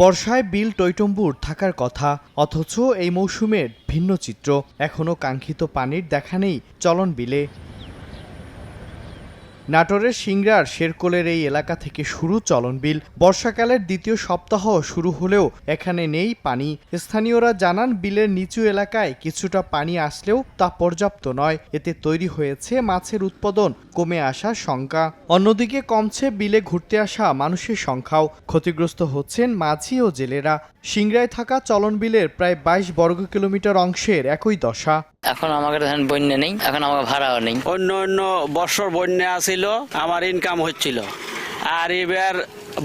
বর্ষায় বিল টইটম্বুর থাকার কথা, অথচ এই মৌসুমের ভিন্ন চিত্র। এখনও কাঙ্ক্ষিত পানির দেখা নেই চলন বিলে। নাটোরের সিংড়ার শেরকোলের এই এলাকা থেকে শুরু চলন বিল। বর্ষাকালের দ্বিতীয় সপ্তাহ শুরু হলেও এখানে নেই পানি। স্থানীয়রা জানান, বিলের নিচু এলাকায় কিছুটা পানি আসলেও তা পর্যাপ্ত নয়। এতে তৈরি হয়েছে মাছের উৎপাদন কমে আসার শঙ্কা। অন্যদিকে কমছে বিলে ঘুরতে আসা মানুষের সংখ্যাও। ক্ষতিগ্রস্ত হচ্ছেন মাঝি ও জেলেরা। সিংড়ায় থাকা চলন বিলের প্রায় 22 বর্গ কিলোমিটার অংশের একই দশা। এখন আমাদের বন্যা নেই, এখন আমার ভাড়াও নেই। অন্য বর্ষর বন্যা আসিল, আমার ইনকাম হচ্ছিল, আর এবার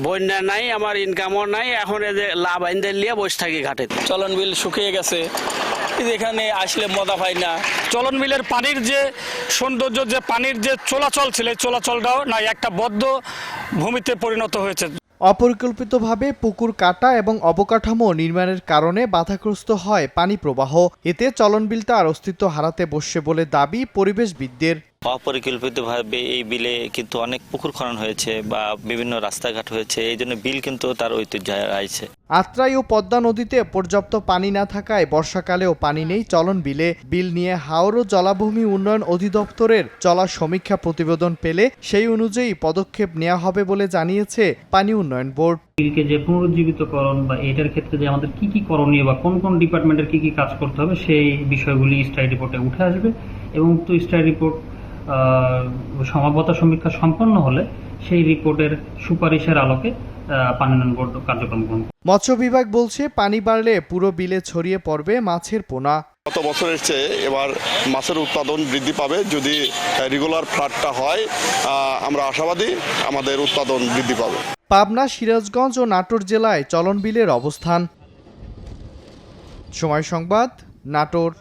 বন্যা নাই, আমার ইনকামও নাই। এখন এই যে লাভ আইনদের নিয়ে বসে থাকি ঘাটে। চলন বিল শুকিয়ে গেছে, এখানে আসলে মজা পাই না। চলন বিলের পানির যে সৌন্দর্য, যে পানির যে চলাচল ছিল, চলাচলটাও নাই, একটা বদ্ধ ভূমিতে পরিণত হয়েছে। অপরিকল্পিতভাবে পুকুর কাটা এবং অবকাঠামো নির্মাণের কারণে বাধাগ্রস্ত হয় পানি প্রবাহ। এতে চলন বিলটা আর অস্তিত্ব হারাতে বসছে বলে দাবি পরিবেশবিদদের। অপরিকল্পিতভাবে এই বিলে কিন্তু অনেক পুকুর খনন হয়েছে বা বিভিন্ন রাস্তাঘাট হয়েছে, এই জন্য বিল কিন্তু তার ঐতিহ্য হারাইছে। আত্রাই ও পদ্মা নদীতে পর্যাপ্ত পানি না থাকায় বর্ষাকালেও পানি নেই চলন বিলে। বিল নিয়ে হাওর ও জলাভূমি উন্নয়ন অধিদপ্তরের চলা সমীক্ষা প্রতিবেদন পেলে সেই অনুযায়ী পদক্ষেপ নেওয়া হবে বলে জানিয়েছে পানি উন্নয়ন বোর্ড। বিলকে যে পুনরুজ্জীবিতকরণ বা এটার ক্ষেত্রে যে আমাদের কি করণীয় বা কোন কোন ডিপার্টমেন্টের কি কাজ করতে হবে, সেই বিষয়গুলি স্টাডি রিপোর্টে উঠে আসবে এবং স্টাডি রিপোর্ট সমাবতা সমীক্ষা সম্পন্ন হলে সেই রিপোর্টের সুপারিশের আলোকে পানি উন্নয়ন বোর্ড কার্যক্রম করবে। মৎস্য বিভাগ বলছে, পানি বাড়লে পুরো বিলে ছড়িয়ে পড়বে মাছের পোনা। গত বছরের চেয়ে এবার মাছের উৎপাদন বৃদ্ধি পাবে। যদি রেগুলার ফ্লাডটা হয়, আমরা আশাবাদী আমাদের উৎপাদন বৃদ্ধি পাবে। পাবনা, সিরাজগঞ্জ ও নাটোর জেলায় চলন বিলের অবস্থান। সময় সংবাদ, নাটোর।